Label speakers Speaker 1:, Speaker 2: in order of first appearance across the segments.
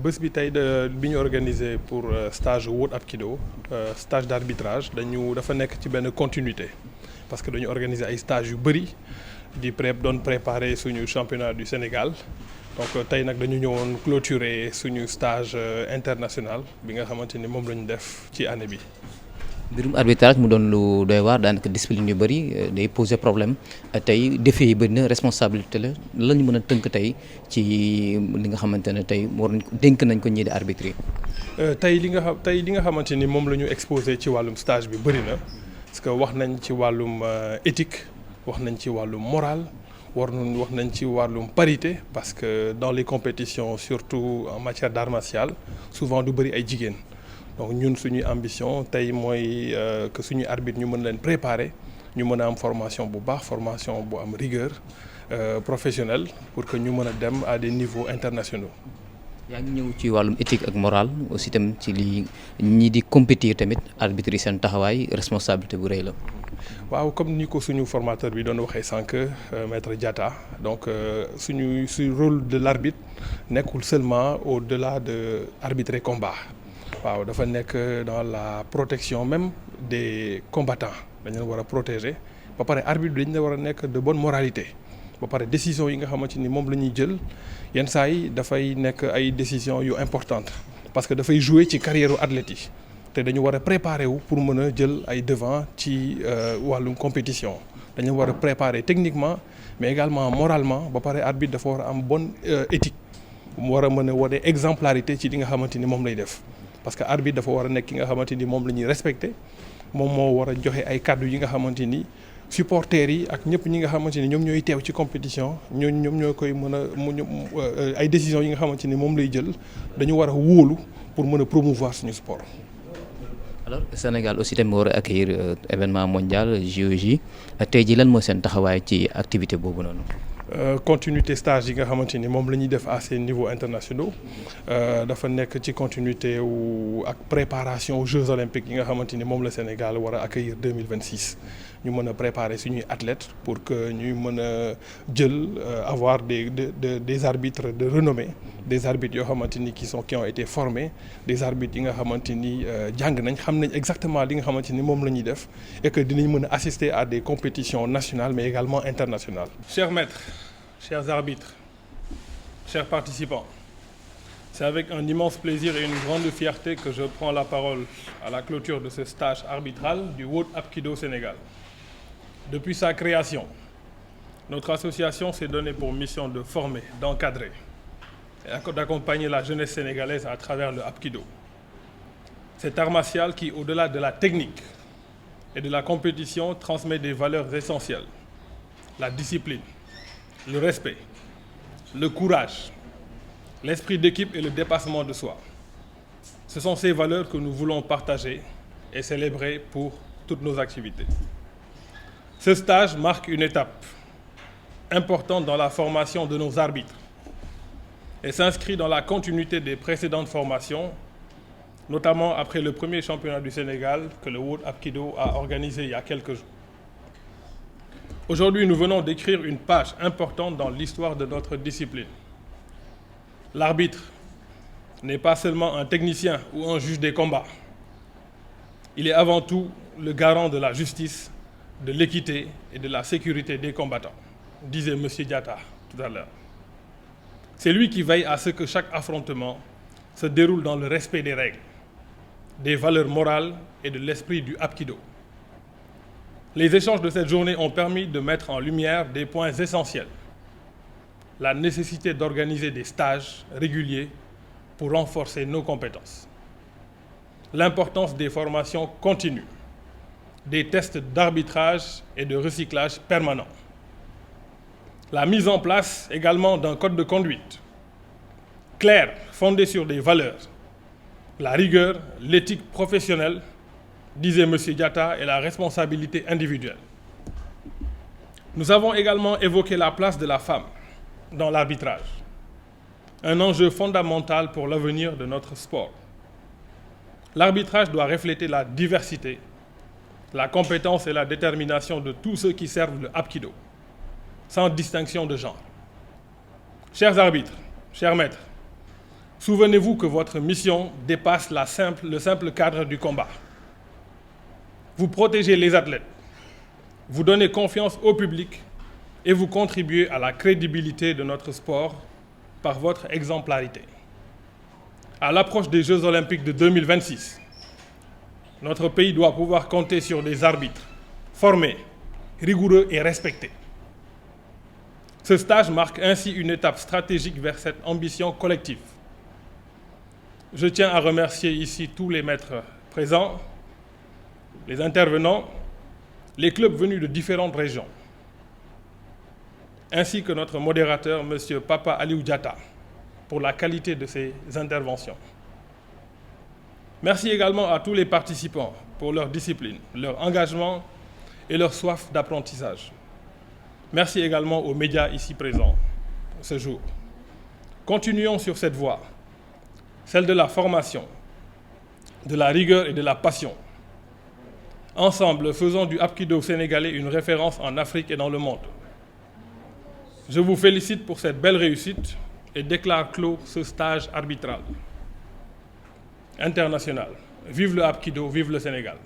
Speaker 1: bés bi tey bi ñu organisé pour stage World Hapkido stage d'arbitrage dafa nekk ci benn continuité parce que dañu organiser ay stages yu bëri doon préparer suñu championnat du Sénégal donc tey nag dañu ñëwoon clôturer suñu stage international bi nga xamante ni moom la ñu def ci année bi.
Speaker 2: mbirum arbitrage mu doon lu doy waar daanaka discipline yu bëri day poser problème tey défi yi bëri na responsabilité la ñu mën a tënk tey ci li nga xamante ne tey war nañ ko dénk nañ ko ñii di arbitre
Speaker 1: tey li nga xamante ni moom la ñu exposé ci wàllum stage bi bëri na parce que wax nañ ci wàllum éthique wax nañ ci wàllum moral wax nañ ci wàllum parité parce que dans les compétitions surtout en matière d'art martial souvent du bëri ay jigéen. donc ñun suñuy ambition tey mooy que suñuy arbitre ñu mën leen préparer ñu mën a am formation bu baax formation bu am rigueur professionnelle pour que ñu mën a dem à des niveaux internationaux.
Speaker 2: yaa ngi ñëw ci wàllum éthique ak morale aussi tam ci li ñi di compétir tamit arbitre yi seen taxawaay responsabilité bu rëy la.
Speaker 1: waaw comme ni ko suñu formateur bi doon waxee sànq maître Diatta donc suñu rôle de l'arbitre nekkul seulement au-delà de arbitrer combat. waaw dafa nekk dans la protection même des combattants dañ leen war a protéger ba pare arbitre bi dañ leen war a nekk de bonne moralité ba pare décision yi nga xamante ni moom la ñuy jël yenn saa yi dafay nekk ay décisions yu importantes parce que dafay jouer ci carrière athlète yi te dañu war a préparer wu pour mën a jël ay devant ci wàllum compétition dañu war a préparer techniquement mais également moralement ba pare arbitre dafa war a am bonne éthique mu war a mën a wane exemplarité ci li nga xamante ni moom lay def. parce que arbitre dafa war a nekk ki nga xamante ni moom la ñuy respecter moom moo war a joxe ay kàddu yi nga xamante ni supporters yi ak ñëpp ñi nga xamante ni ñoom ñooy teew ci compétition ñoom ñoo koy mën a ay décisions yi nga xamante ni moom lay jël dañu war a wóolu pour mën a promouvoir suñu sport.
Speaker 2: alors Sénégal aussi tamit war a accueillir événement mondial JOJ tey jii lan mooy seen taxawaay ci activité boobu noonu.
Speaker 1: continuité stage yi nga xamante ni moom la ñuy def à ces niveaux internationaux dafa nekk ci continuité wu ak préparation aux Jeux olympiques yi nga xamante ni moom la Sénégal war a accueillir 2026 ñu mën a préparer suñuy athlètes pour que ñuy mën a jël avoir des arbitres de renommée des arbitres yoo xamante ni qui ont été formés des arbitres yi nga xamante ni jàng nañ xam nañ exactement li nga xamante ni moom la ñuy def et que dinañ mën a assister à des compétitions nationales mais également internationales. Chers maîtres, chers arbitres, chers participants, c'est avec un immense plaisir et une grande fierté que je prends la parole à la clôture de ce stage arbitral du World Hapkido Sénégal. Depuis sa création, notre association s'est donnée pour mission de former, d'encadrer et d'accompagner la jeunesse sénégalaise à travers le Hapkido. Cet art martial qui, au-delà de la technique et de la compétition, transmet des valeurs essentielles. La discipline, le respect, le courage, l'esprit d'équipe et le dépassement de soi. Ce sont ces valeurs que nous voulons partager et célébrer pour toutes nos activités. Ce stage marque une étape importante dans la formation de nos arbitres et s'inscrit dans la continuité des précédentes formations, notamment après le premier championnat du Sénégal que le World Hapkido a organisé il y a quelques jours. Aujourd'hui, nous venons d'écrire une page importante dans l'histoire de notre discipline. L'arbitre n'est pas seulement un technicien ou un juge des combats. Il est avant tout le garant de la justice, de l'équité et de la sécurité des combattants, disait M. Diatta tout à l'heure. C'est lui qui veille à ce que chaque affrontement se déroule dans le respect des règles, des valeurs morales et de l'esprit du Hapkido. Les échanges de cette journée ont permis de mettre en lumière des points essentiels. La nécessité d'organiser des stages réguliers pour renforcer nos compétences. L'importance des formations continues, des tests d'arbitrage et de recyclage permanents. La mise en place également d'un code de conduite clair, fondé sur des valeurs, la rigueur, l'éthique professionnelle, disait M. Diatta, et la responsabilité individuelle. Nous avons également évoqué la place de la femme dans l'arbitrage, un enjeu fondamental pour l'avenir de notre sport. L'arbitrage doit refléter la diversité, la compétence et la détermination de tous ceux qui servent le Hapkido, sans distinction de genre. Chers arbitres, chers maîtres, souvenez-vous que votre mission dépasse le simple cadre du combat. Vous protégez les athlètes, vous donnez confiance au public et vous contribuez à la crédibilité de notre sport par votre exemplarité. À l'approche des Jeux olympiques de 2026, notre pays doit pouvoir compter sur des arbitres formés, rigoureux et respectés. Ce stage marque ainsi une étape stratégique vers cette ambition collective. Je tiens à remercier ici tous les maîtres présents, les intervenants, les clubs venus de différentes régions, ainsi que notre modérateur, M. Papa Aliou Diatta, pour la qualité de ses interventions. Merci également à tous les participants pour leur discipline, leur engagement et leur soif d'apprentissage. Merci également aux médias ici présents ce jour. Continuons sur cette voie, celle de la formation, de la rigueur et de la passion. Ensemble, faisons du Hapkido sénégalais une référence en Afrique et dans le monde. Je vous félicite pour cette belle réussite et déclare clos ce stage arbitral international. Vive le Hapkido, vive le Sénégal.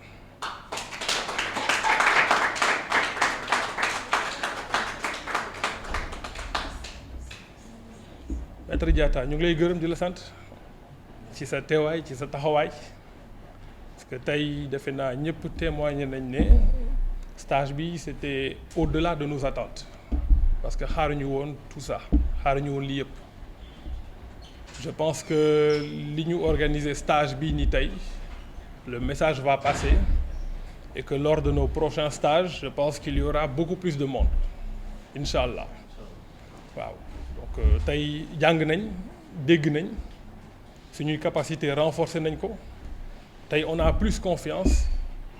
Speaker 1: Maître Diatta ñu ngi lay gërëm di la sant ci sa teewaay ci sa taxawaay parce que tey defe naa ñëpp témoigné nañ ne stage bi c'était au-delà de nos attentes parce que xaaruñu woon tout ça xaaruñu woon lii yëpp. Je pense que li ñu organiser stage bii nii tey le message va passer et que lors de nos prochains stages je pense qu'il y aura beaucoup plus de monde incha allah waaw. Donc tey jàng nañ dégg nañ suñuy capacité renforcer nañ ko tey on a plus confiance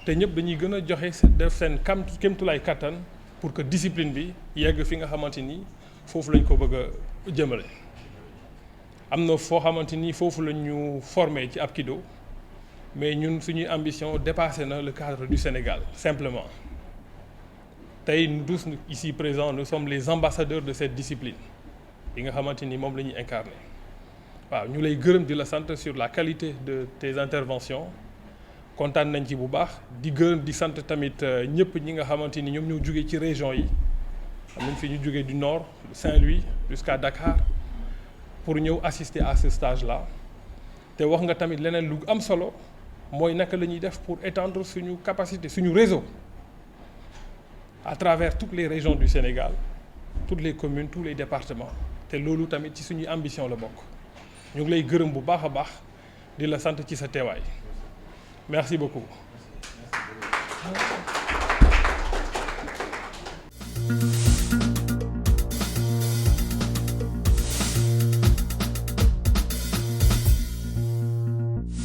Speaker 1: te ñëpp dañuy gën a joxe def seen kéemtulaay kattan pour que discipline bi yegg fi nga xamante ni foofu lañ ko bëgg a jëmale. am na foo xamante ni foofu la ñu formé ci Hapkido mais ñun suñuy ambition dépassé na le cadre du Sénégal simplement tey nous tous ici présents nous sommes les ambassadeurs de cette discipline yi nga xamante ni moom la ñuy incarné waaw ñu lay gërëm di la sant sur la qualité de tes interventions kontaan nañ ci bu baax di gërëm di sant tamit ñëpp ñi nga xamante ni ñoom ñoo jógee ci région yi am nañ fi ñu jógee du nord de Saint-Louis jusqu'à Dakar pour ñëw assister à ce stage-là te wax nga tamit leneen lu am solo mooy naka la ñuy def pour étendre suñu capacité suñu réseau à travers toutes les régions du Sénégal toutes les communes tous les départements te loolu tamit ci suñuy ambition la bokk ñu ngi lay gërëm bu baax a baax di la sant ci sa teewaay merci beaucoup.
Speaker 3: Merci.